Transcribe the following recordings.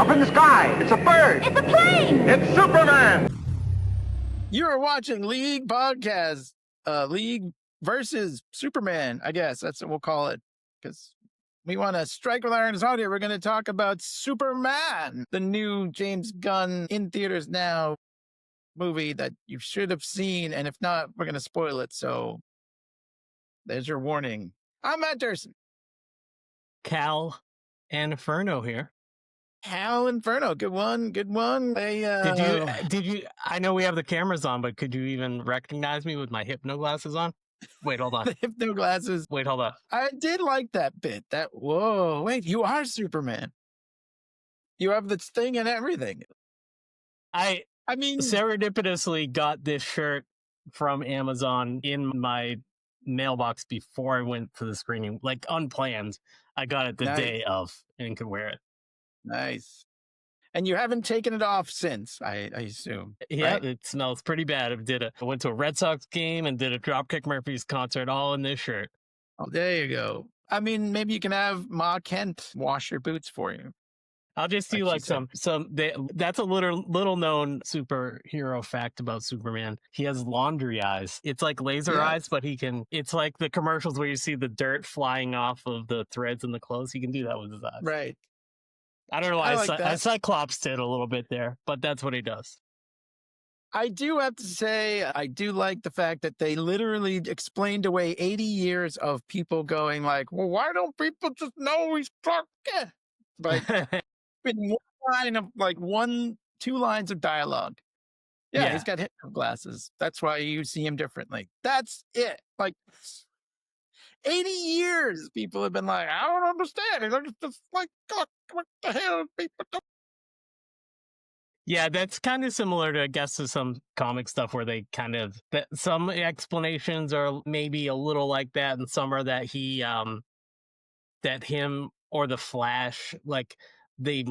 Up in the sky. It's a bird. It's a plane. It's Superman. You are watching League Podcast, League versus Superman, I guess. That's what we'll call it. Because we want to strike with iron is audio. We're going to talk about Superman, the new James Gunn in theaters now movie that you should have seen. And if not, we're going to spoil it. So there's your warning. I'm Matt Dursin. Cal and Ferno here. Cal and Ferno. Good one. Good one. Did you, I know we have the cameras on, but could you even recognize me with my Hypno glasses on? Wait, hold on. The Hypno glasses. Wait, hold on. I did like that bit. Whoa, wait, you are Superman. You have this thing and everything. I mean, serendipitously got this shirt from Amazon in my mailbox before I went to the screening, like unplanned. I got it the day of and could wear it. Nice. And you haven't taken it off since, I assume. Yeah, right? It smells pretty bad. I went to a Red Sox game and did a Dropkick Murphys concert all in this shirt. Oh, there you go. I mean, maybe you can have Ma Kent wash your boots for you. I'll just do like that's a little known superhero fact about Superman. He has laundry eyes. It's like laser eyes, but it's like the commercials where you see the dirt flying off of the threads in the clothes. He can do that with his eyes. Right. I don't know why I cyclopsed it a little bit there, but that's what he does. I do have to say, I do like the fact that they literally explained away 80 years of people going like, well, why don't people just know he's Clark Kent? Like, in one line of like 2 lines of dialogue. Yeah, he's got Hypno glasses. That's why you see him differently. That's it. Like 80 years, people have been like, I don't understand. It's just like, God, what the hell people do? Yeah, that's kind of similar to, I guess, to some comic stuff where they kind of, some explanations are maybe a little like that, and some are that that him or the Flash, like they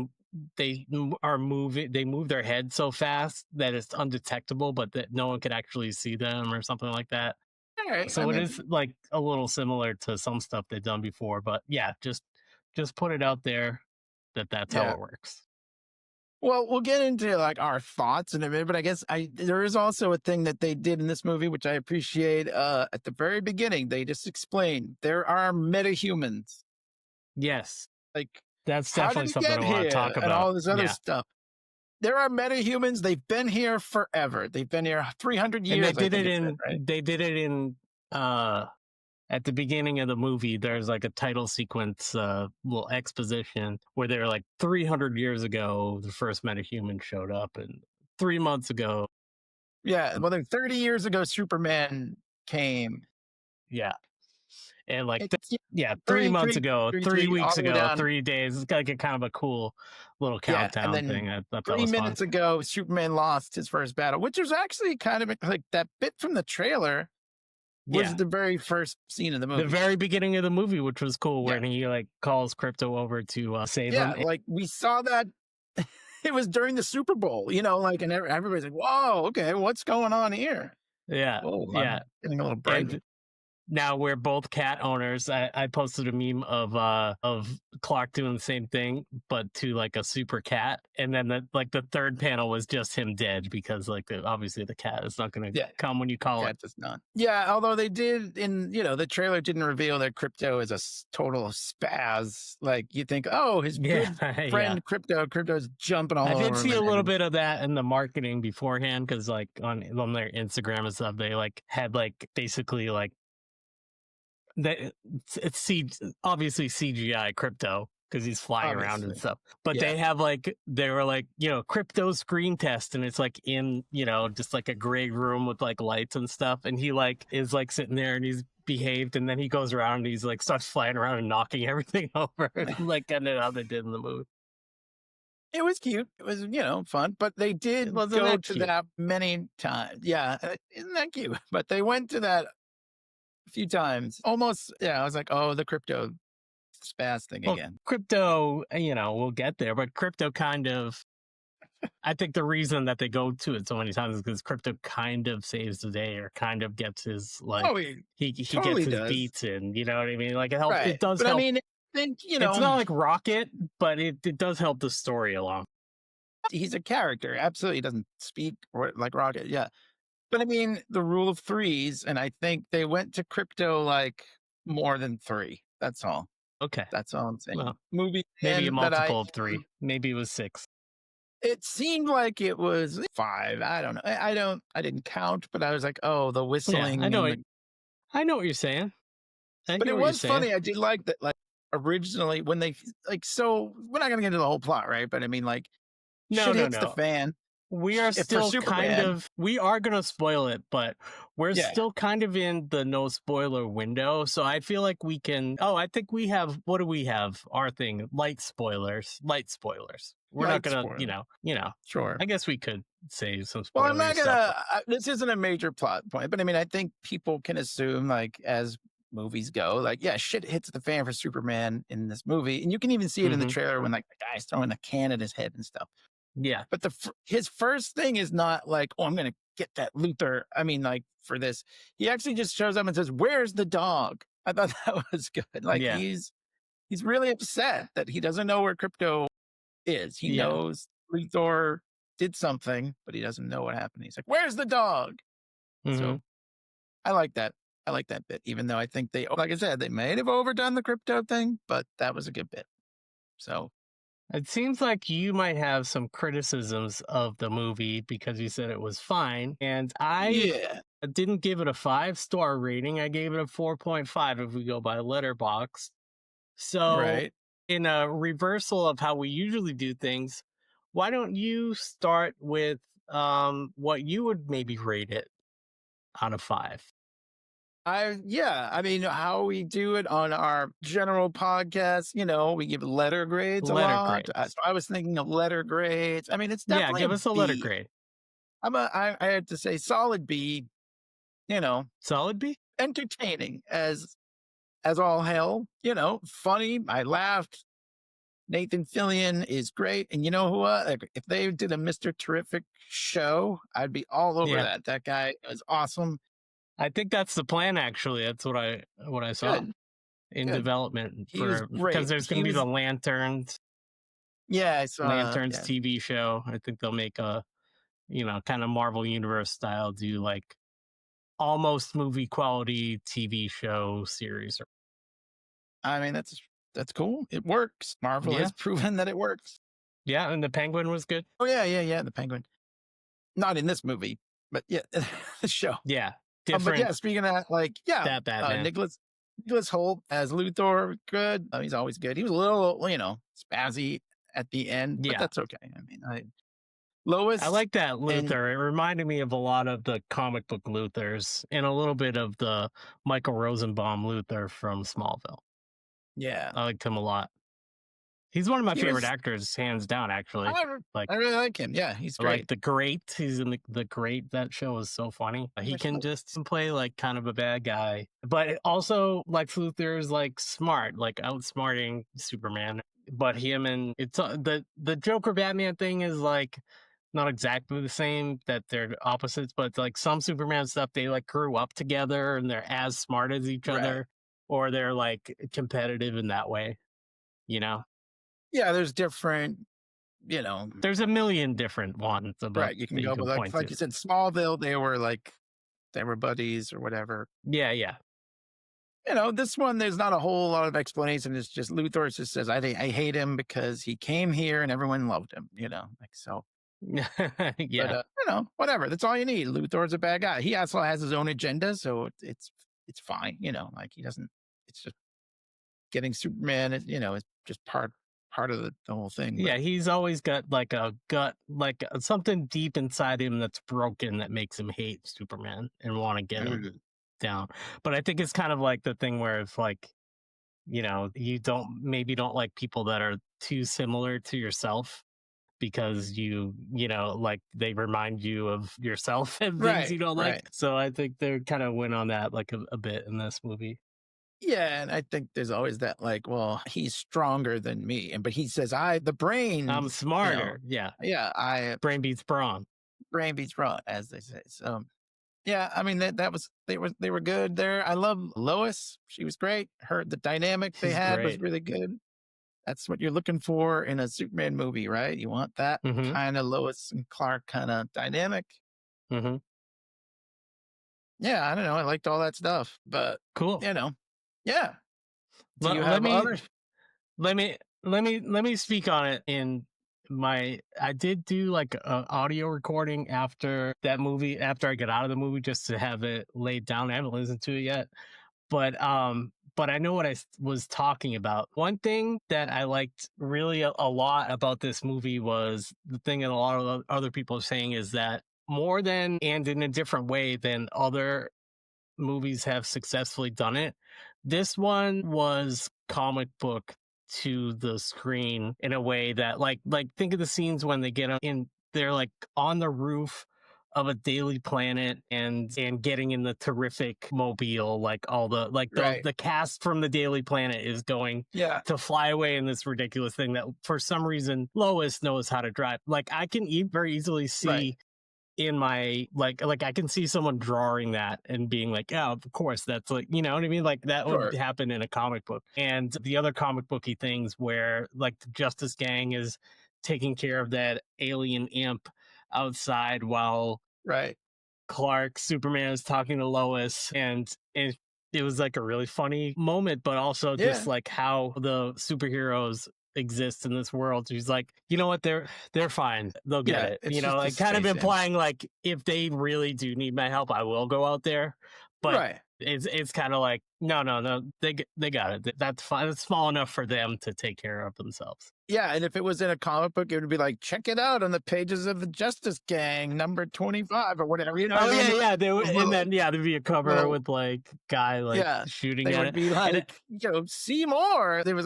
move their head so fast that it's undetectable, but that no one could actually see them or something like that. Right, so it is like a little similar to some stuff they've done before, but yeah, just put it out there that's how it works. Well, we'll get into like our thoughts in a minute, but I guess there is also a thing that they did in this movie, which I appreciate. At the very beginning, they just explained there are metahumans. Yes. Like, that's definitely something I want to talk about. And all this other stuff. There are metahumans. They've been here forever. They've been here 300 years. And they did it in at the beginning of the movie. There's like a title sequence, little exposition where they're like 300 years ago, the first metahuman showed up, and 3 months ago. Yeah. Well, then 30 years ago, Superman came. Yeah. And like, 3 months ago, 3 weeks ago, 3 days. It's like a kind of a cool little countdown thing. I thought 3 minutes ago, Superman lost his first battle, which was actually kind of like that bit from the trailer was the very first scene of the movie. The very beginning of the movie, which was cool, when he like calls Krypto over to save him. Yeah, like we saw that. It was during the Super Bowl, like, and everybody's like, whoa, okay, what's going on here? Yeah. Oh, yeah. Getting a little break. Now we're both cat owners. I posted a meme of Clark doing the same thing, but to like a super cat, and then the third panel was just him dead because obviously the cat is not going to come when you call it. Does not. Yeah, although they did the trailer didn't reveal that Krypto is a total spaz. Like you think, oh, his good friend Krypto's jumping all over. I did see a little bit of that in the marketing beforehand because like on their Instagram and stuff, they like had like basically like. It's obviously CGI Krypto because he's flying around and stuff, but they were like Krypto screen test, and it's like in just like a gray room with like lights and stuff, and he like is like sitting there and he's behaved, and then he goes around and he's like starts flying around and knocking everything over like kind of how they did in the movie. It was cute. It was, fun, but they did go to that many times. Yeah. Isn't that cute? But they went to that a few times. Almost, I was like, oh, the Krypto spaz thing again. Krypto, we'll get there, but Krypto kind of, I think the reason that they go to it so many times is because Krypto kind of saves the day or kind of gets his, like, he totally gets his beats in, you know what I mean? Like, it helps. Right. It does help. I mean, think, It's not like Rocket, but it does help the story along. he's a character. Absolutely. He doesn't speak like Rocket. Yeah. But I mean, the rule of threes, and I think they went to Krypto like more than three. That's all. Okay. That's all I'm saying. Well, Movie maybe a fan that multiple of 3. Maybe it was 6. it seemed like it was 5. I don't know. I didn't count, but I was like, oh, the Yeah, whistling. I know. And I know what you're saying. I but hear it what you're was saying. funny. I did like that. Like originally, when they like, so we're not gonna get into the whole plot, right? But I mean, like, shit hits the fan. We are still kind of, we are going to spoil it, but we're still kind of in the no spoiler window. So I feel like we can, I think we have, what do we have? Our thing, light spoilers. We're not going to, Sure. I guess we could say some spoilers. Well, I'm not gonna, this isn't a major plot point, but I mean, I think people can assume, like, as movies go, like, yeah, shit hits the fan for Superman in this movie. And you can even see it in the trailer when, like, the guy's throwing the can at his head and stuff. Yeah. But his first thing is not like, oh, I'm going to get that Luthor. I mean, like, for this, he actually just shows up and says, where's the dog? I thought that was good. Like, he's really upset that he doesn't know where Krypto is. He knows Luthor did something, but he doesn't know what happened. He's like, where's the dog? So I like that. I like that bit, even though I think they, like I said, they may have overdone the Krypto thing, but that was a good bit. So it seems like you might have some criticisms of the movie because you said it was fine. And I didn't give it a 5-star rating. I gave it a 4.5 if we go by Letterboxd. So in a reversal of how we usually do things, why don't you start with what you would maybe rate it out of 5? I mean, how we do it on our general podcast, we give letter grades a lot. So I was thinking of letter grades. I mean, it's definitely give us a letter grade. I had to say solid B, Solid B? entertaining as all hell, funny. I laughed. Nathan Fillion is great. And you know who, if they did a Mr. Terrific show, I'd be all over that. That guy is awesome. I think that's the plan. Actually, that's what I saw in development because there's going to be the Lanterns. Yeah, I saw Lanterns TV show. I think they'll make a, kind of Marvel Universe style, do like almost movie quality TV show series. I mean, that's cool. It works. Marvel has proven that it works. Yeah, and the Penguin was good. Oh yeah, the Penguin. Not in this movie, but yeah, the show. Yeah. But yeah, speaking of that, like, that Batman. Nicholas Hoult as Luthor, good. He's always good. He was a little, spazzy at the end, but that's okay. I mean, Lois. I like that Luthor. It reminded me of a lot of the comic book Luthors and a little bit of the Michael Rosenbaum Luthor from Smallville. Yeah. I liked him a lot. He's one of my favorite actors, hands down, actually. I really like him. Yeah, he's great. Like The Great. He's in the Great. That show is so funny. He can just play like kind of a bad guy. But also, like, Luthor's like smart, like outsmarting Superman. But him and it's the Joker Batman thing is like not exactly the same, that they're opposites, but it's like some Superman stuff, they like grew up together and they're as smart as each other, or they're like competitive in that way, Yeah, there's different, There's a million different ones. You can go, but like you said, Smallville, they were buddies or whatever. Yeah. This one, there's not a whole lot of explanation. It's just Luthor just says, I hate him because he came here and everyone loved him, like so. Yeah. But, whatever. That's all you need. Luthor's a bad guy. He also has his own agenda, so it's fine. Like he doesn't. It's just getting Superman. It's just part of the whole thing. Yeah, he's always got like a gut, like something deep inside him that's broken that makes him hate Superman and want to get him down. But I think it's kind of like the thing where it's like, you don't like people that are too similar to yourself, because like they remind you of yourself and things you don't like. So I think they kind of went on that like a bit in this movie. Yeah, and I think there's always that like, well, he's stronger than me, but he says, the brain. I'm smarter. Yeah, brain beats brawn. Brain beats brawn, as they say. So Yeah, I mean they were good there. I love Lois. She was great. The dynamic they She's had was great. really good. That's what you're looking for in a Superman movie, right? You want that Mm-hmm. kind of Lois and Clark kind of dynamic. Mm-hmm. Yeah, I don't know. I liked all that stuff, but Cool. yeah. Do you Let have me others? let me speak on it in my. I did do like an audio recording after that movie, after I got out of the movie, just to have it laid down. I haven't listened to it yet, but I know what I was talking about. One thing that I liked really a lot about this movie was the thing that a lot of other people are saying is that more than and in a different way than other movies have successfully done it, this one was comic book to the screen in a way that like think of the scenes when they get in, they're like on the roof of a daily planet and getting in the terrific mobile, like all the Right. the cast from the Daily Planet is going Yeah. to fly away in this ridiculous thing that for some reason Lois knows how to drive. Like I can very easily see Right. in my like I can see someone drawing that and being like, oh, of course, that's like, you know what I mean? Like that would Sure. happen in a comic book. And the other comic booky things where like the Justice Gang is taking care of that alien imp outside while Right. Clark, Superman is talking to Lois, and it was like a really funny moment, but also just Yeah. like how the superheroes exist in this world. She's like, you know what, they're fine, they'll get Yeah. it. It's You know, just a like kind of space imp. implying like if they really do need my help, I will go out there. But Right. it's kind of like no, they got it. That's fine. It's small enough for them to take care of themselves. Yeah, and if it was in a comic book, it would be like, check it out on the pages of the Justice Gang, number 25 or whatever. You know what I mean? Yeah. They would, and then there'd be a cover Well, with like guy like yeah, shooting they at would it. be And like, see more. There was,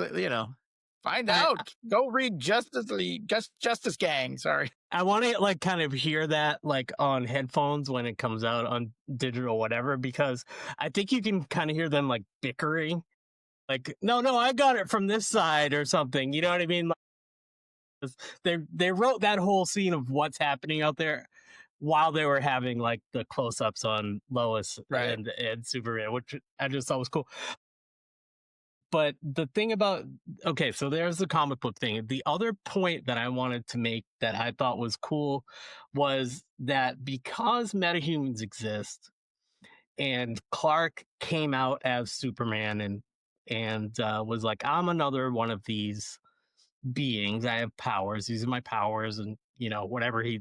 find I out. Go read Justice League, Justice Gang. Sorry. I want to like kind of hear that like on headphones when it comes out on digital whatever, because I think you can kind of hear them like bickering, like no, I got it from this side or something. You know what I mean? Like, they wrote that whole scene of what's happening out there while they were having like the close-ups on Lois Right. and Superman, which I just thought was cool. But the thing about, okay, so there's the comic book thing. The other point that I wanted to make that I thought was cool was that because metahumans exist and Clark came out as Superman and was like, I'm another one of these beings. I have powers. These are my powers. And, you know, whatever he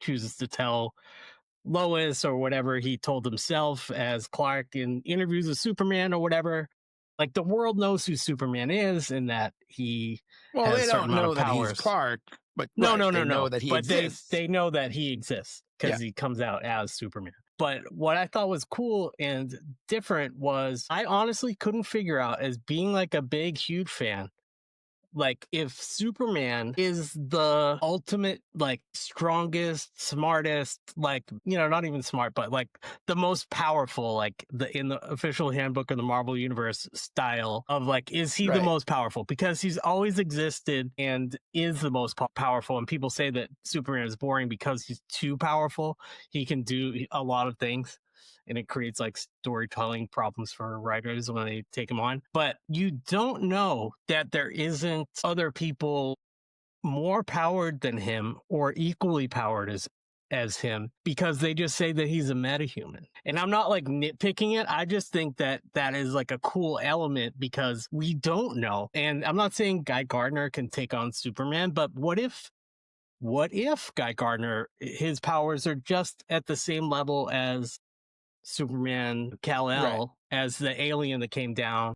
chooses to tell Lois or whatever he told himself as Clark in interviews with Superman or whatever. Like the world knows who Superman is and that he Well, has they a certain don't amount know of that powers. he's Clark, but No, they know that he but exists. they know that he exists because he comes out as Superman. But what I thought was cool and different was I honestly couldn't figure out, as being like a big, huge fan, like if Superman is the ultimate, like strongest, smartest, like, you know, not even smart, but like the most powerful, like in the official handbook of the Marvel Universe style of like, is he the most powerful? Because he's always existed and is the most powerful. And people say that Superman is boring because he's too powerful. He can do a lot of things. And it creates like storytelling problems for writers when they take him on. But you don't know that there isn't other people more powered than him or equally powered as him, because they just say that he's a metahuman. And I'm not like nitpicking it. I just think that that is like a cool element because we don't know. And I'm not saying Guy Gardner can take on Superman, but what if Guy Gardner, his powers are just at the same level as Superman Kal-El, as the alien that came down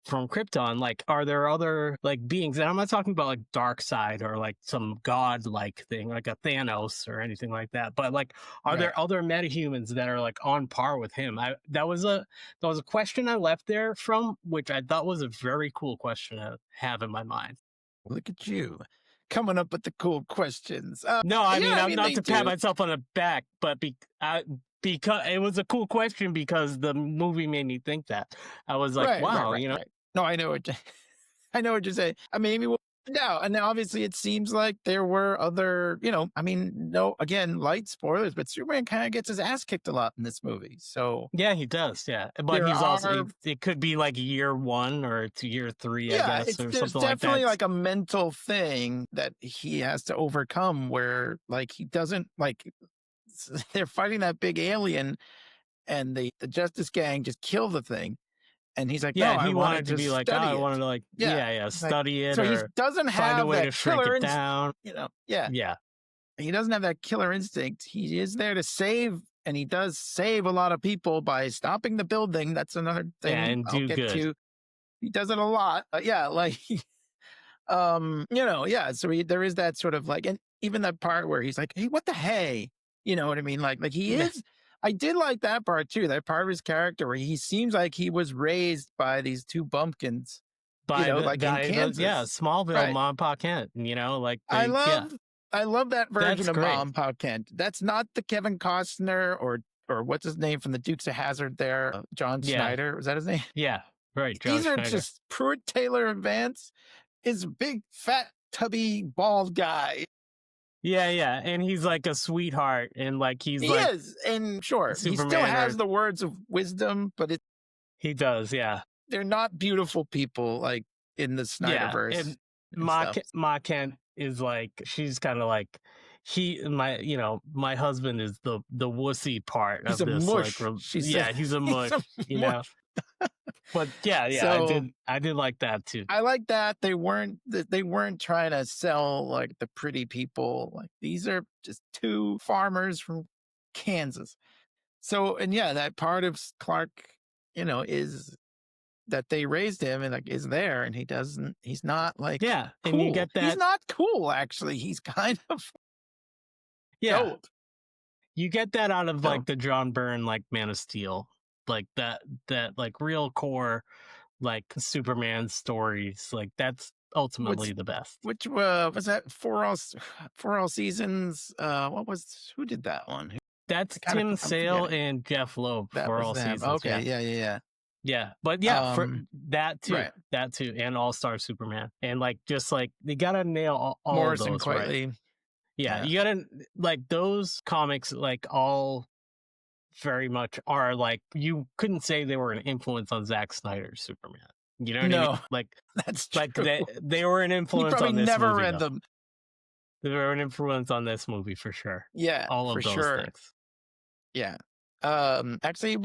from Krypton? Like, are there other like beings? And I'm not talking about like Darkseid or like some god-like thing, like a Thanos or anything like that. But like, are there other metahumans that are like on par with him? That was a question I left there from, which I thought was a very cool question to have in my mind. Look at you coming up with the cool questions. No, I mean, I'm not to pat do. myself on the back, but because it was a cool question because the movie made me think that. I was like, wow, you know. No, I know what I know what you're saying. Maybe we'll No, and obviously it seems like there were other, no, again, light spoilers, but Superman kind of gets his ass kicked a lot in this movie. So Yeah, he does. Yeah, but there he's also are, it could be like year 1 or to year 3, I guess, or there's something like definitely that. like a mental thing that he has to overcome where like he doesn't like they're fighting that big alien and the Justice Gang just kill the thing. And he's like, no, Yeah, I he wanted wanted to be like, oh, study I it. wanted to like, yeah, He's like, study it so he or doesn't find a have way that to shrink killer it down. Yeah. He doesn't have that killer instinct. He is there to save, and he does save a lot of people by stopping the building. That's another thing and I'll do get good. to. He does it a lot. So there is that sort of like, and even that part where he's like, hey, what the hey? You know what I mean? Like he is. I did like that part too. That part of his character where he seems like he was raised by these two bumpkins. By in Kansas. Smallville, right. Mom, Pa Kent. Like I love that version of great. Mom, Pa Kent. That's not the Kevin Costner or what's his name from the Dukes of Hazzard there, John Schneider. Was that his name? Yeah, right. These are just Pruitt Taylor and Vance is a big, fat, tubby, bald guy. Yeah, and he's like a sweetheart, and like he is, and sure, Superman he still has the words of wisdom, but he does, yeah. They're not beautiful people like in the Snyderverse. And Ma Kent is like, she's kind of like my husband is the wussy part he's of a this. Mush, he's a mush, But so, I did like that too. I like that they weren't trying to sell like the pretty people. Like these are just two farmers from Kansas. So and that part of Clark, is that they raised him and like is there, and he's not like cool. And you get that he's not cool actually. He's kind of dope. You get that out of like the John Byrne like Man of Steel. Like that like real core like Superman stories, like that's ultimately the best. Which was that for all seasons? Who did that one? That's Tim Sale and Jeff Loeb for all seasons. Okay, yeah. But for that too, and All Star Superman, and like just like you gotta nail all Morrison of those, Quitely. Right? Yeah, you gotta like those comics, like all very much are like, you couldn't say they were an influence on Zack Snyder's Superman. You know what I mean? Like that's true. Like they were an influence on this never movie. Read them. They were an influence on this movie for sure. Yeah, all of those things. Yeah. Actually,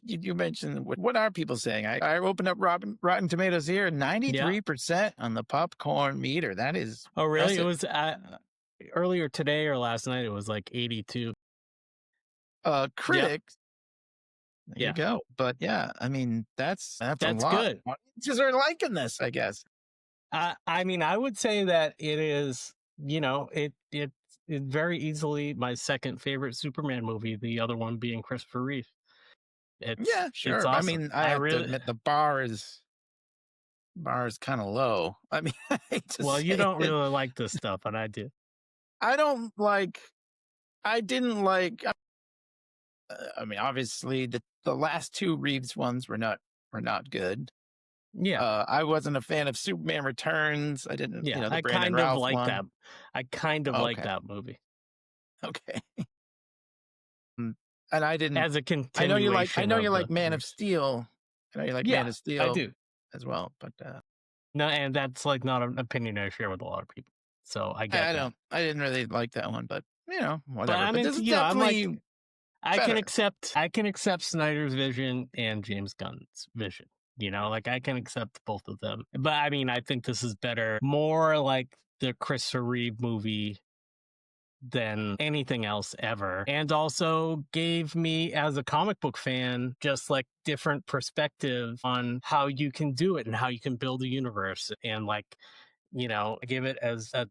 you mentioned what are people saying? I opened up Rotten Tomatoes here, 93% on the popcorn meter. That is. Oh, really? It was earlier today or last night. It was like 82. Critics. There you go. But I mean that's a lot. Good. Audiences are liking this, I guess. I mean, I would say that it is. It's very easily my second favorite Superman movie. The other one being Christopher Reeve. Sure. It's awesome. I mean, I have to admit the bar is kind of low. I mean, you don't really like this stuff, and I do. I don't like. I didn't like. I mean, obviously, the last two Reeves ones were not good. Yeah, I wasn't a fan of Superman Returns. I didn't. Yeah, the I Brandon kind Routh of like one. that. I kind of like that movie. Okay. And I didn't. As a continuation. I know you like Man of Steel. I know you like Man of Steel. I do as well, but no, and that's like not an opinion I share with a lot of people. So I get. I didn't really like that one, but whatever. But I mean, I'm like. I can accept Snyder's vision and James Gunn's vision. Like I can accept both of them. But I mean, I think this is more like the Christopher Reeve movie than anything else ever. And also gave me, as a comic book fan, just like different perspective on how you can do it and how you can build a universe. And like, I gave it as a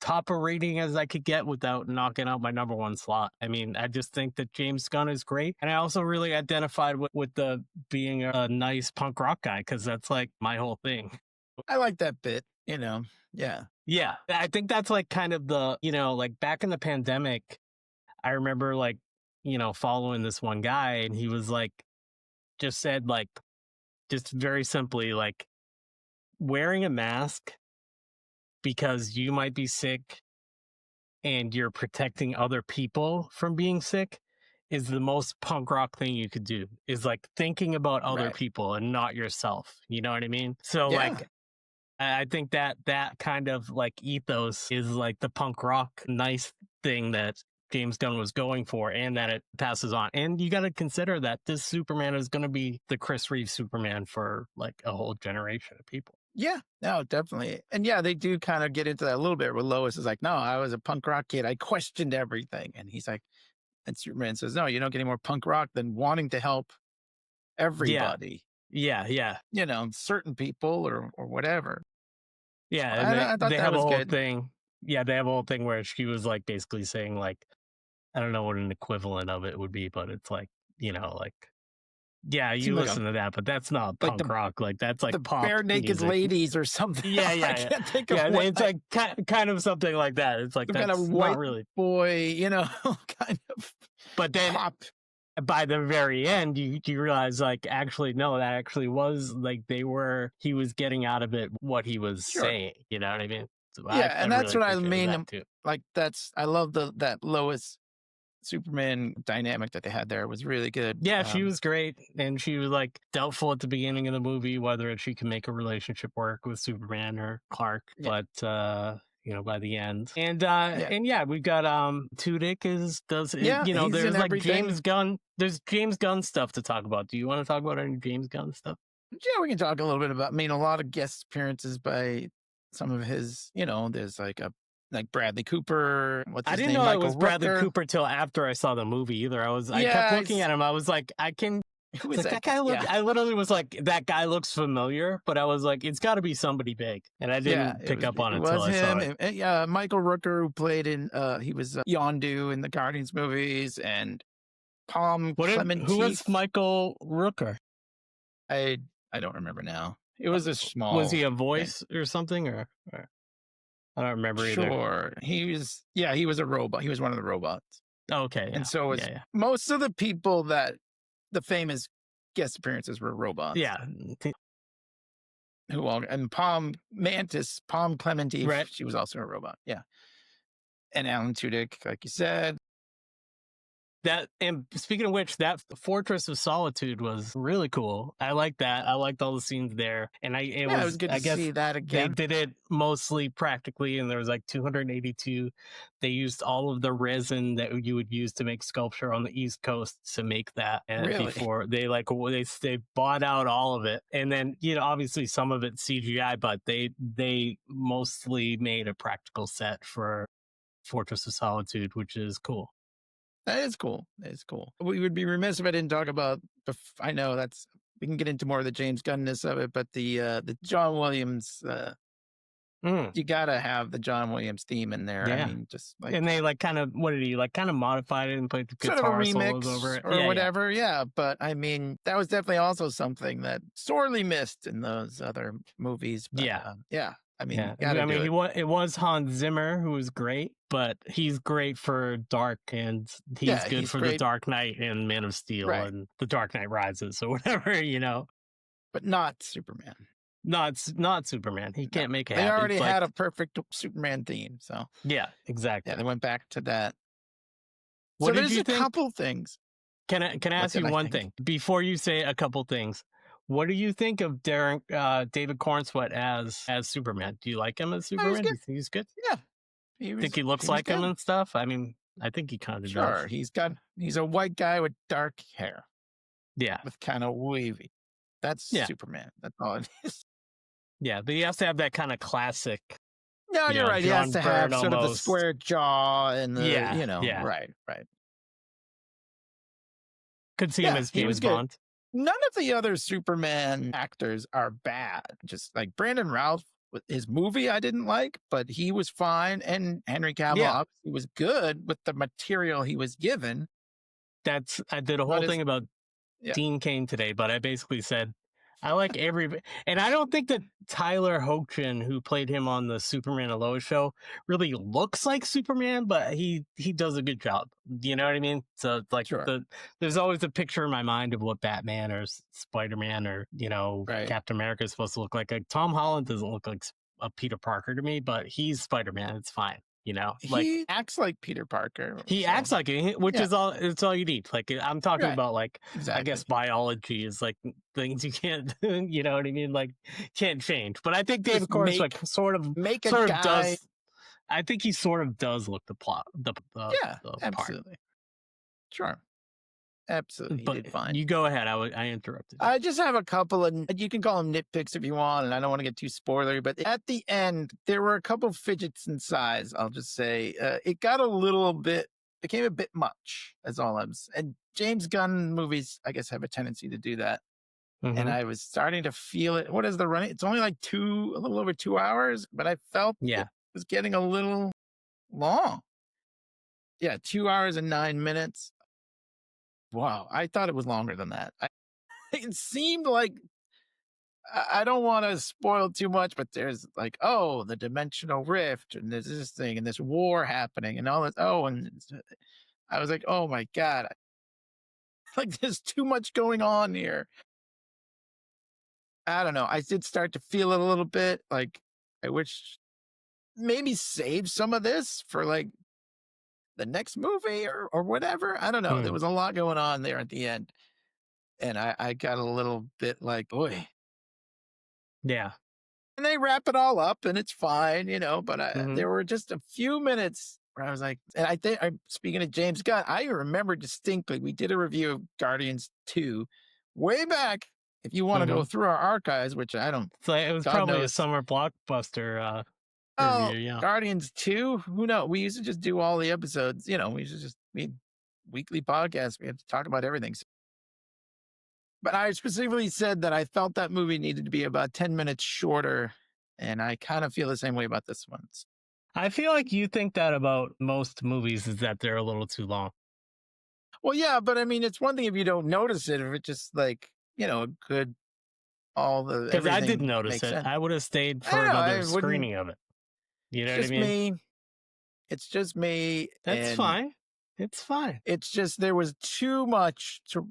top a rating as I could get without knocking out my number one slot. I mean, I just think that James Gunn is great. And I also really identified with the being a nice punk rock guy, because that's like my whole thing. I like that bit, Yeah. Yeah. I think that's like kind of the, like back in the pandemic, I remember like, following this one guy, and he was like, just said like, just very simply like, wearing a mask because you might be sick and you're protecting other people from being sick is the most punk rock thing you could do, is like thinking about other people and not yourself. You know what I mean? So like, I think that kind of like ethos is like the punk rock nice thing that James Gunn was going for, and that it passes on. And you got to consider that this Superman is going to be the Chris Reeve Superman for like a whole generation of people. Yeah, no, definitely. And yeah, they do kind of get into that a little bit where Lois is like, no, I was a punk rock kid. I questioned everything. And he's like, and Superman says, no, you don't get any more punk rock than wanting to help everybody. Yeah. You know, certain people or whatever. Yeah, So and I thought they that have a was whole good. thing. Yeah, they have a whole thing where she was like basically saying like, I don't know what an equivalent of it would be, but it's like, you know, like, yeah, you Seemed like listen to that, but that's not like punk rock. Like that's like the pop bare naked music. ladies or something. Yeah, I can't think of what. It's like kind of something like that. It's like some that's kind of not white really. boy, you know, kind of. But then pop. by the very end, you realize like actually no, that actually was like he was getting out of it what he was saying. You know what I mean? So Yeah, and that's really what I mean. that too. Like I love that Lois Superman dynamic that they had there. It was really good. Yeah, she was great, and she was like doubtful at the beginning of the movie whether she can make a relationship work with Superman or Clark, but you know, by the end, and we've got Tudyk there's like everything. James Gunn. There's James Gunn stuff to talk about. Do you want to talk about any James Gunn stuff? Yeah, we can talk a little bit about. I mean, a lot of guest appearances by some of his. You know, there's like Bradley Cooper. I didn't know it was Bradley Cooper till after I saw the movie either. I kept looking at him. I was like, who is that guy? I literally was like, that guy looks familiar, but I was like, it's got to be somebody big, and I didn't pick up on it until I saw it. Yeah, Michael Rooker, who played in he was Yondu in the Guardians movies, and Clemente. Who was Michael Rooker? I don't remember now. It was a small. Was he a voice or something, or I don't remember either. Sure, he was. Yeah, he was a robot. He was one of the robots. Okay, and so was most of the people that the famous guest appearances were robots. Yeah. And Palm Clemente, right. She was also a robot. Yeah. And Alan Tudyk, like you said. And speaking of which, that Fortress of Solitude was really cool. I like that. I liked all the scenes there. And it was good to see that again. They did it mostly practically, and there was like 282. They used all of the resin that you would use to make sculpture on the East Coast to make that. And before they bought out all of it. And then, you know, obviously some of it's CGI, but they mostly made a practical set for Fortress of Solitude, which is cool. That is cool. We would be remiss if I didn't talk about. I know we can get into more of the James Gunnness of it, but the John Williams. You gotta have the John Williams theme in there. Yeah. I mean, just like, and they like kind of modified it and played the guitar sort of a remix solos over it or whatever. Yeah, but I mean, that was definitely also something that sorely missed in those other movies. But, I mean, it was Hans Zimmer, who was great, but he's great for dark, and he's good for The Dark Knight and Man of Steel and The Dark Knight Rises or whatever, you know. But not Superman. Not Superman. He can't make it happen. They already had a perfect Superman theme, so yeah, exactly. Yeah, they went back to that. So there's a couple things. Can I ask you one thing before you say a couple things? What do you think of David Corenswet as Superman? Do you like him as Superman? Do you think he's good? Yeah. Think he looks like him and stuff? I mean, I think he kind of does. He's a white guy with dark hair. Yeah. With kind of wavy. That's Superman. That's all it is. Yeah, but he has to have that kind of classic. No, you're right. He has to have sort of the square jaw and the, right. Could see him as James Bond. None of the other Superman actors are bad. Just like Brandon Routh, his movie I didn't like, but he was fine. And Henry Cavill obviously was good with the material he was given. I did a whole thing about Dean Cain today, but I basically said, I like and I don't think that Tyler Hoechlin, who played him on the Superman and Lois show, really looks like Superman, but he does a good job. You know what I mean? So it's like there's always a picture in my mind of what Batman or Spider-Man or Captain America is supposed to look like. Like Tom Holland doesn't look like a Peter Parker to me, but he's Spider-Man. It's fine. Like He acts like Peter Parker. he so- acts like it, which is all. It's all you need. Like I'm talking Right. about, like I Exactly. guess biology is like things you can't. You know what I mean? Like can't change. But I think David Just Corenswet sort of guy. does. I think he sort of does look the plot. The absolutely. Sure. Absolutely. He did fine. You go ahead. I interrupted you. I just have a couple of, you can call them nitpicks if you want, and I don't want to get too spoilery, but at the end, there were a couple fidgets in size, I'll just say. It got a little bit, became a bit much, as all I'm saying. And James Gunn movies, I guess, have a tendency to do that. Mm-hmm. And I was starting to feel it. What is the running? It's only like a little over 2 hours, but I felt it was getting a little long. Yeah, 2 hours and 9 minutes. Wow, I thought it was longer than that. It seemed like, I don't want to spoil too much, but there's like, the dimensional rift, and there's this thing, and this war happening, and all this. And I was like, oh my God. Like, there's too much going on here. I don't know. I did start to feel it a little bit. Like, I wish maybe save some of this for like the next movie or whatever. I don't know. There was a lot going on there at the end. And I got a little bit like, boy. Yeah. And they wrap it all up and it's fine, but there were just a few minutes where I was like, and I think, speaking of James Gunn, I remember distinctly, we did a review of Guardians 2 way back. If you want to go through our archives, which I don't. So it was probably a summer blockbuster review, yeah. Guardians 2? Who knows? We used to just do all the episodes. We used to just weekly podcasts. We had to talk about everything. But I specifically said that I felt that movie needed to be about 10 minutes shorter. And I kind of feel the same way about this one. I feel like you think that about most movies, is that they're a little too long. Well, yeah, but I mean, it's one thing if you don't notice it, if it's just like, good, because I didn't notice it. Sense. I would have stayed for another screening of it. You know what I mean? It's just me. That's fine. It's fine. It's just there was too much to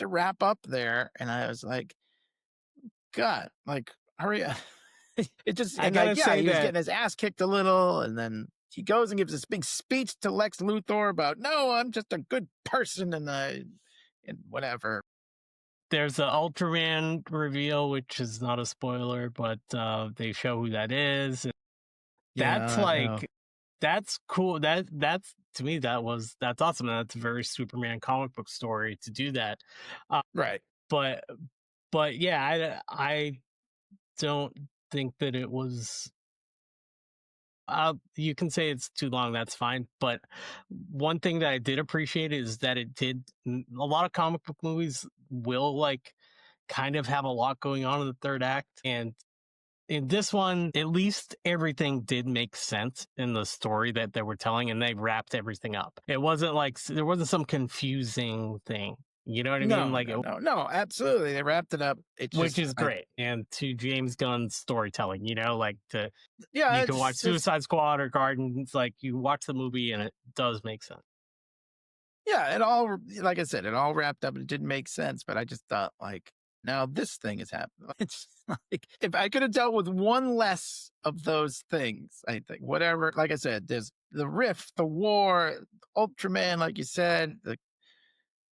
wrap up there, and I was like, God, like hurry up. It just he was getting his ass kicked a little, and then he goes and gives this big speech to Lex Luthor about, no, I'm just a good person, and whatever. There's an Ultraman reveal, which is not a spoiler, but they show who that is. That's that's cool. That's to me, that's awesome. That's a very Superman comic book story to do that. Right. But yeah, I don't think that it was. You can say it's too long. That's fine. But one thing that I did appreciate is that a lot of comic book movies will like kind of have a lot going on in the third act. And in this one, at least everything did make sense in the story that they were telling, and they wrapped everything up. It wasn't like there wasn't some confusing thing. You know what I mean? Like no, absolutely. They wrapped it up. Which is great. And to James Gunn's storytelling, you can watch Suicide Squad or Gardens, like you watch the movie and it does make sense. Yeah, it all, like I said, it all wrapped up. It didn't make sense, but I just thought, like, now this thing is happening. It's like, if I could have dealt with one less of those things, I think, whatever, like I said, there's the rift, the war, Ultraman, like you said,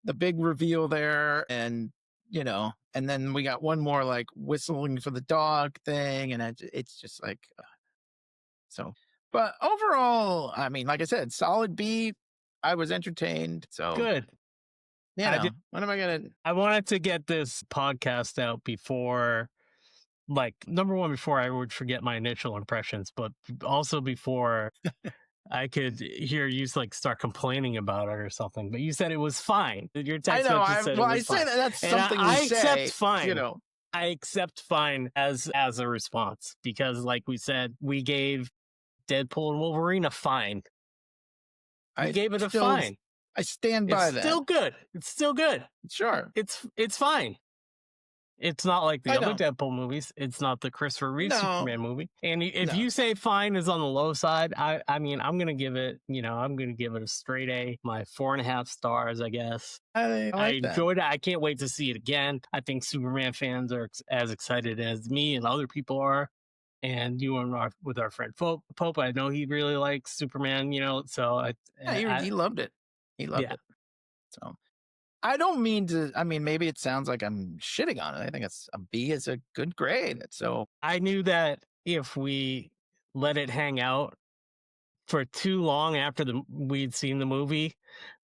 the big reveal there, and and then we got one more like whistling for the dog thing, and it's just like so. But overall, I mean, like I said, solid B. I was entertained. So good. Yeah. What am I gonna? I wanted to get this podcast out before, like, number one, before I would forget my initial impressions, but also before I could hear you like start complaining about it or something. But you said it was fine. Your text message said it was fine. That's something I accept fine. I accept fine as a response, because, like we said, we gave Deadpool and Wolverine a fine. We gave it a fine. I stand by that. It's still good. It's still good. Sure. It's fine. It's not like the other Deadpool movies. It's not the Christopher Reeve Superman movie. And if you say fine is on the low side, I mean, I'm going to give it, a straight A, my 4.5 stars, I guess. I enjoyed it. I can't wait to see it again. I think Superman fans are as excited as me and other people are. and you and with our friend Pope. I know he really likes Superman, so He loved it. He loved yeah. it. So I don't mean to. I mean, maybe it sounds like I'm shitting on it. I think a B is a good grade. So I knew that if we let it hang out for too long after we'd seen the movie,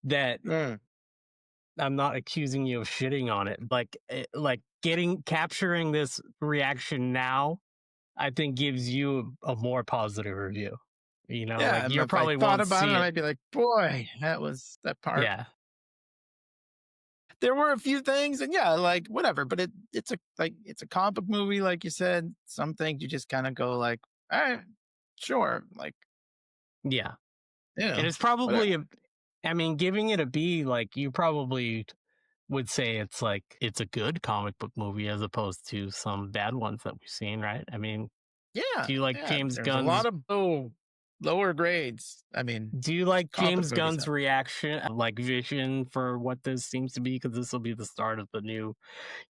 that I'm not accusing you of shitting on it. Like capturing this reaction now, I think gives you a more positive review. yeah, you're if probably I thought won't about see it, it. I might be like, boy, that part. Yeah. There were a few things, and yeah, like whatever. But it's a comic book movie, like you said. Some things you just kind of go like, all right, sure, like Yeah. and it's probably giving it a B, like you probably would say it's a good comic book movie as opposed to some bad ones that we've seen, right? I mean, yeah. do you like James There's Gunn's? a lot of lower grades. I mean, do you like James Gunn's have. reaction, like vision for what this seems to be? Because this will be the start of the new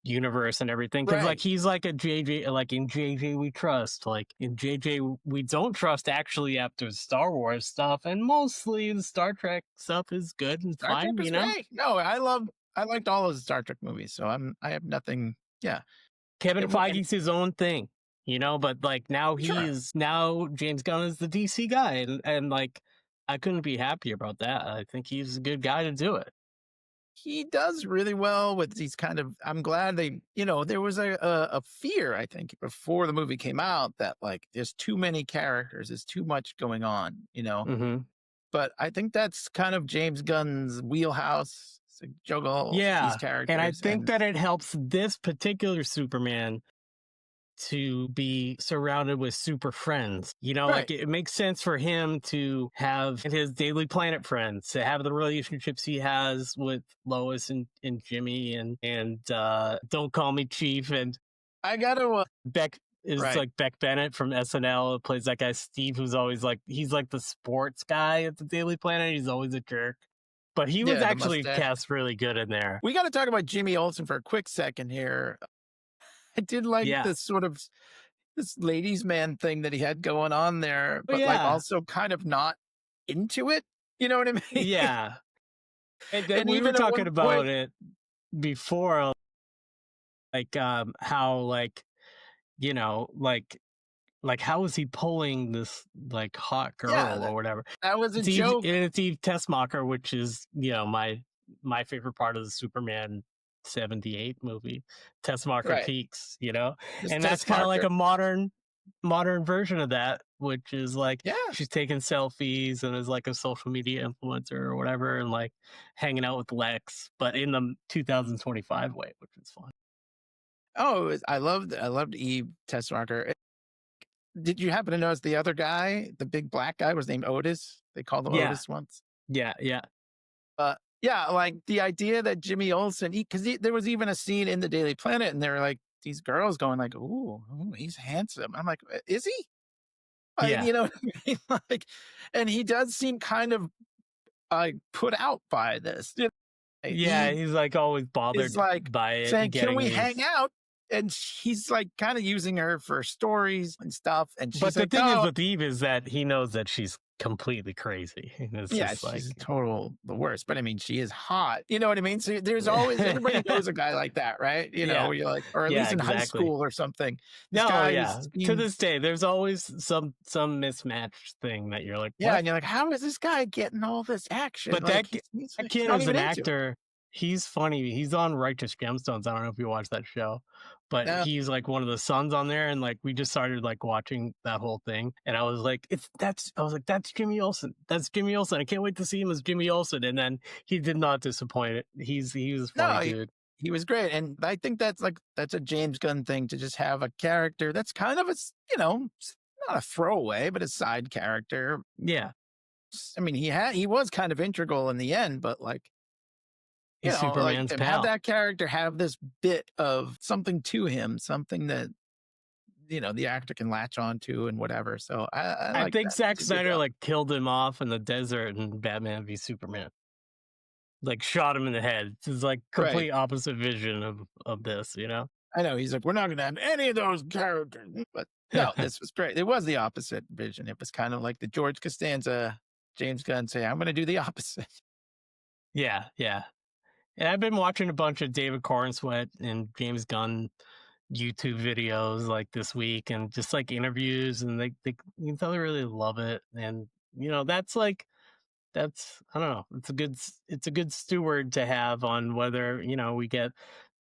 universe and everything. Because Right. he's like a JJ, like in JJ we trust, like in JJ we don't trust. Actually, after Star Wars stuff and mostly the Star Trek stuff is good and Star fine, Trek is great. No, I liked all of the Star Trek movies, so I have nothing. Yeah, Kevin Feige's his own thing, but like now now James Gunn is the DC guy, and like I couldn't be happier about that. I think he's a good guy to do it. He does really well with these kind of. I'm glad they, there was a fear, I think, before the movie came out that like there's too many characters, there's too much going on, Mm-hmm. But I think that's kind of James Gunn's wheelhouse. To juggle these characters, and I think that it helps this particular Superman to be surrounded with super friends. Like it makes sense for him to have his Daily Planet friends, to have the relationships he has with Lois and Jimmy and Don't Call Me Chief, and I gotta Beck is like Beck Bennett from SNL, plays that guy Steve, who's always like he's like the sports guy at the Daily Planet. He's always a jerk. But he was actually cast really good in there. We got to talk about Jimmy Olsen for a quick second here. I did like this sort of this ladies' man thing that he had going on there, but like also kind of not into it. You know what I mean? Yeah. And we were talking about it before, like how like how is he pulling this like hot girl or whatever? That was a joke. And it's Eve Tessmacher, which is my favorite part of the Superman 78 movie. Tessmacher peaks, and that's kind of like a modern version of that, which is like she's taking selfies and is like a social media influencer or whatever, and like hanging out with Lex, but in the 2025 way, which is fun. Oh, I loved Eve Tessmacher. Did you happen to notice the other guy, the big black guy, was named Otis? They called him Otis once. Yeah. Yeah, like the idea that Jimmy Olsen, because there was even a scene in the Daily Planet, and they were like these girls going like, "Ooh, he's handsome." I'm like, "Is he?" Like, you know what I mean? Like, and he does seem kind of put out by this. He's like always bothered by it, saying, "Can we hang out?" And he's like kind of using her for stories and stuff. And she's but like, the thing is with Eve is that he knows that she's completely crazy. It's she's like the worst. But I mean, she is hot. You know what I mean? So there's always everybody knows a guy like that, right? You know, you're like, or at least in high school or something. To this day, there's always some mismatched thing that you're like, what? And you're like, how is this guy getting all this action? But like, that kid is an actor. He's funny. He's on Righteous Gemstones. I don't know if you watched that show, but he's like one of the sons on there. And like, we just started like watching that whole thing. And I was like, that's Jimmy Olsen. That's Jimmy Olsen. I can't wait to see him as Jimmy Olsen. And then he did not disappoint. He was funny, dude. He was great. And I think that's a James Gunn thing, to just have a character that's kind of not a throwaway, but a side character. Yeah. I mean, he was kind of integral in the end, but like, Superman's pal. Have that character have this bit of something to him, something that the actor can latch on to and whatever. So I think Zack Snyder like killed him off in the desert in Batman v Superman. Like shot him in the head. It's like complete opposite vision of this, I know he's like, we're not going to have any of those characters. But no, this was great. It was the opposite vision. It was kind of like the George Costanza, James Gunn say, I'm going to do the opposite. Yeah, yeah. And I've been watching a bunch of David Corenswet and James Gunn YouTube videos like this week, and just like interviews, and they you can tell they really love it. And that's I don't know, it's a good steward to have on whether we get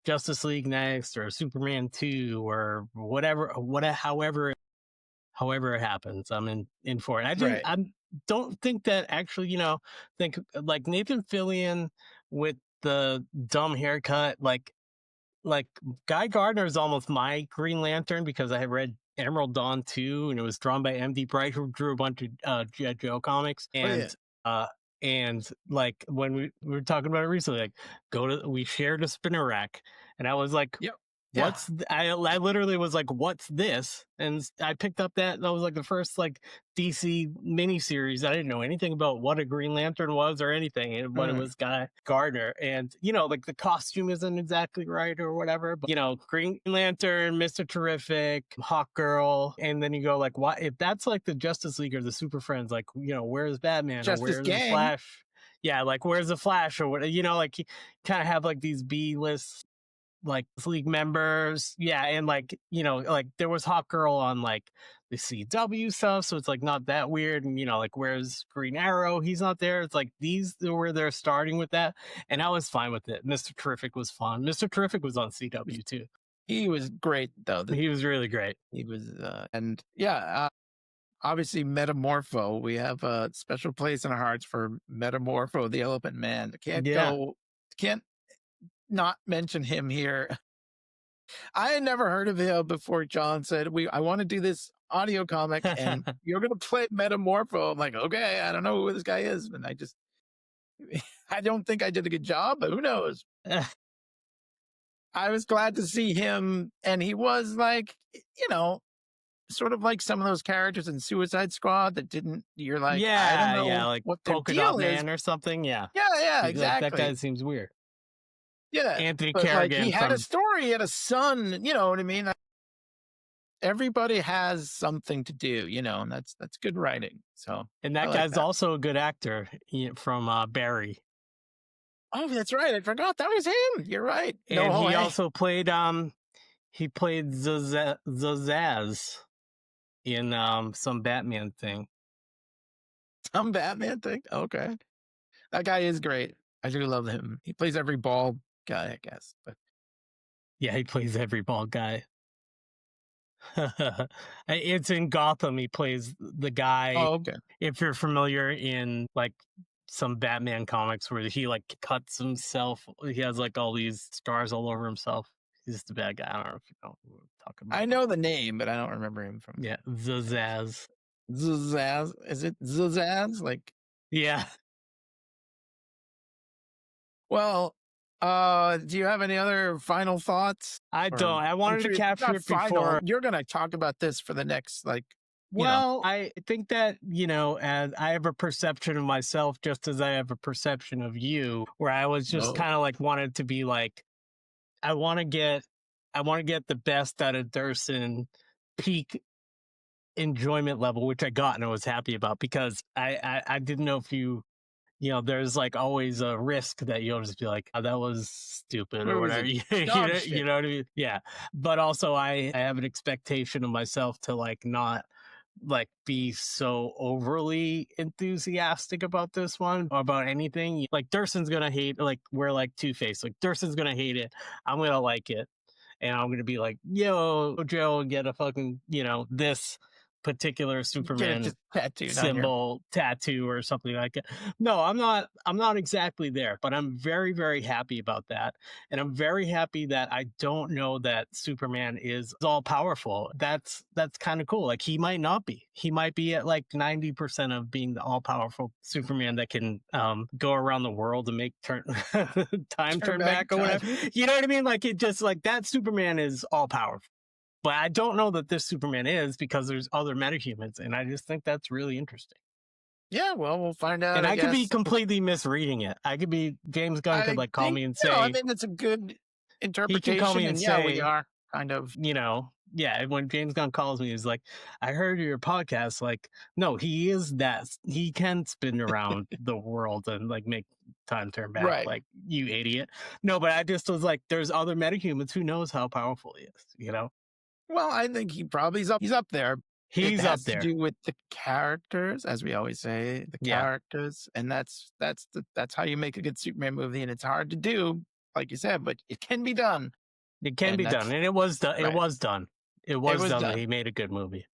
Justice League next or Superman 2 or whatever, however it happens. I'm in for it. I don't think that actually, think like Nathan Fillion with the dumb haircut, like Guy Gardner is almost my Green Lantern, because I had read Emerald Dawn 2, and it was drawn by M.D. Bright, who drew a bunch of G.I. Joe comics. And like when we were talking about it recently, like we shared a spinner rack, and I was like, Yep. I literally was like, what's this? And I picked up that was like the first like DC miniseries. I didn't know anything about what a Green Lantern was or anything, and what it was Guy Gardner. And like the costume isn't exactly right or whatever, but Green Lantern, Mr. Terrific, Hawkgirl, and then you go like, what if that's like the Justice League or the Super Friends? Like, where's Batman? Justice or where's Gang. the Flash? Yeah, like where's the Flash or what? Like you kind of have like these B-list like League members. Yeah, and like like there was Hawkgirl on like the CW stuff, so it's like not that weird. And like where's Green Arrow? He's not there. It's like these are where they're starting with that, and I was fine with it. Mr. Terrific was fun. Mr. Terrific was on CW too. He was great though. He was really great. He was obviously Metamorpho. We have a special place in our hearts for Metamorpho, the Elephant Man. Can't not mention him here. I had never heard of him before John said, I want to do this audio comic and you're going to play Metamorpho. I'm like, okay, I don't know who this guy is. And I don't think I did a good job, but who knows? I was glad to see him. And he was like, sort of like some of those characters in Suicide Squad that you're like, I don't know like what their Polka deal Dot is. Man or something. Yeah, exactly. That guy seems weird. Yeah, Anthony but Kerrigan. He had a story, he had a son, you know what I mean? Everybody has something to do, and that's good writing. So, and that guy's also a good actor from Barry. Oh, that's right. I forgot that was him. You're right. And he also played Zazaz in some Batman thing. Some Batman thing? Okay. That guy is great. I do love him. He plays every bald guy, I guess. But yeah, he plays every bald guy. It's in Gotham. He plays the guy. Oh, okay. If you're familiar in like some Batman comics where he like cuts himself, he has like all these scars all over himself. He's the bad guy. I don't know if you know what we're talking about. I know the name, but I don't remember him from. Yeah, Zazaz. Zazaz? Is it Zazaz? Like, yeah. Well, do you have any other final thoughts? I don't. I wanted to capture it before. You're going to talk about this for the next, I think that, as I have a perception of myself, just as I have a perception of you, where I was just kind of like wanted to be like, I want to get the best out of Dursin, peak enjoyment level, which I got and I was happy about, because I didn't know if there's like always a risk that you'll just be like, oh, that was stupid or whatever. You know what I mean? Yeah. But also I have an expectation of myself to like not like be so overly enthusiastic about this one or about anything. Like Dursin's gonna hate, like we're like Two-Face. Like Dursin's gonna hate it. I'm gonna like it. And I'm gonna be like, yo, Joe, get a fucking, this particular Superman tattoo or something like that. No, I'm not exactly there, but I'm very, very happy about that. And I'm very happy that I don't know that Superman is all powerful. That's kind of cool. Like he might not be. He might be at like 90% of being the all powerful Superman that can go around the world and make turn back or whatever. You know what I mean? Like it just like that Superman is all powerful. But I don't know that this Superman is, because there's other metahumans, and I just think that's really interesting. Yeah, well, we'll find out. And I could be completely misreading it. I could be, James Gunn could like call me and say, I think it's a good interpretation. He can call me and say, we are. kind of. When James Gunn calls me, he's like, I heard your podcast. Like, no, he is that. He can spin around the world and like make time turn back. Right. Like, you idiot. No, but I just was like, there's other metahumans. Who knows how powerful he is, Well, I think he's up there. He's it has up there. to do with the characters, as we always say, the characters, and that's how you make a good Superman movie, and it's hard to do, like you said, but it can be done. It can be done, and it was done. Right. It was done. It was done. He made a good movie.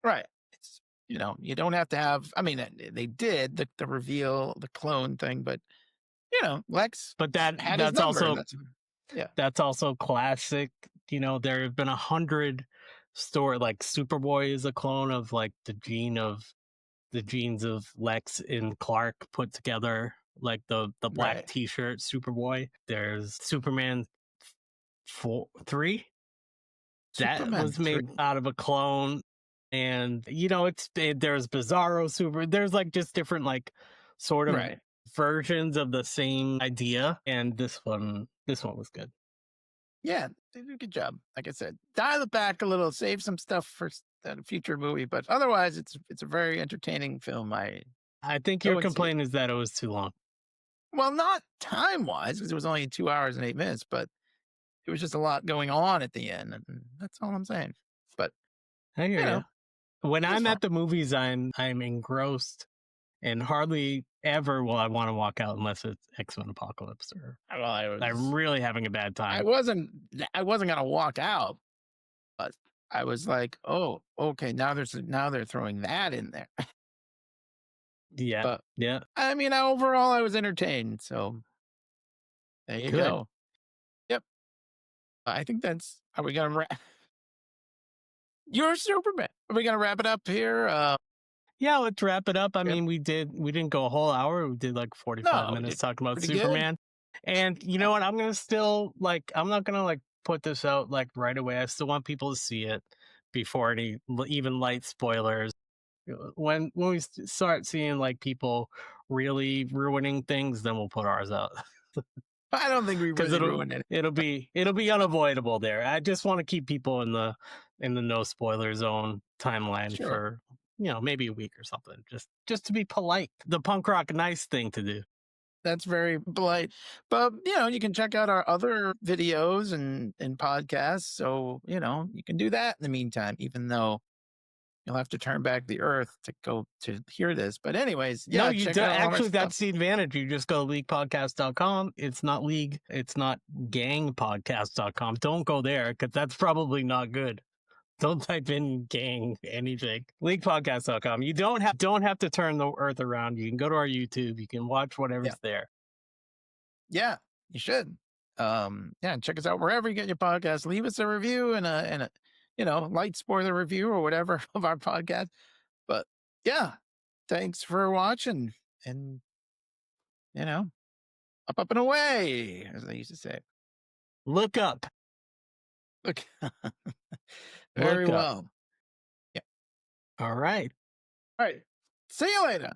Right. It's you don't have to have. I mean, they did the reveal, the clone thing, but Lex. But that's also that's also classic. There have been 100 story, like Superboy is a clone of like the genes of Lex and Clark put together, like the black T-shirt Superboy. There's Superman 3 that was made out of a clone, and there's Bizarro there's like just different like sort of versions of the same idea, and this one was good. Yeah, they did a good job. Like I said, dial it back a little, save some stuff for a future movie, but otherwise, it's a very entertaining film. I think your complaint is that it was too long. Well, not time-wise, because it was only 2 hours and 8 minutes, but it was just a lot going on at the end, and that's all I'm saying. But I hear you. When I'm at the movies, I'm engrossed, and hardly ever will I want to walk out unless it's X-Men Apocalypse or I'm really having a bad time. I wasn't gonna walk out, but I was like, oh, okay, now they're throwing that in there. Yeah. But, yeah. I mean, overall, I was entertained. So there you go. Yep. I think are we gonna wrap? You're Superman. Are we gonna wrap it up here? Yeah, let's wrap it up. I mean, we didn't go a whole hour. We did like 45 minutes talking about Superman. Good. And you know what? I'm gonna still I'm not gonna put this out like right away. I still want people to see it before any even light spoilers. When we start seeing like people really ruining things, then we'll put ours out. I don't think we really ruin it. It'll be unavoidable there. I just want to keep people in the no spoiler zone timeline for maybe a week or something, just to be polite. The punk rock nice thing to do. That's very polite. But you can check out our other videos and podcasts. So you can do that in the meantime, even though you'll have to turn back the earth to go to hear this. But anyways, no, you don't. Actually, that's the advantage. You just go to LeaguePodcast.com. It's not League. It's not GangPodcast.com. Don't go there because that's probably not good. Don't type in gang anything. LeaguePodcast.com. You don't have to turn the earth around. You can go to our YouTube. You can watch whatever's there. Yeah, you should. Check us out wherever you get your podcast. Leave us a review and a light spoiler review or whatever of our podcast. But yeah, thanks for watching, and up and away, as they used to say. Look up. Look. Very well. Yeah. All right. See you later.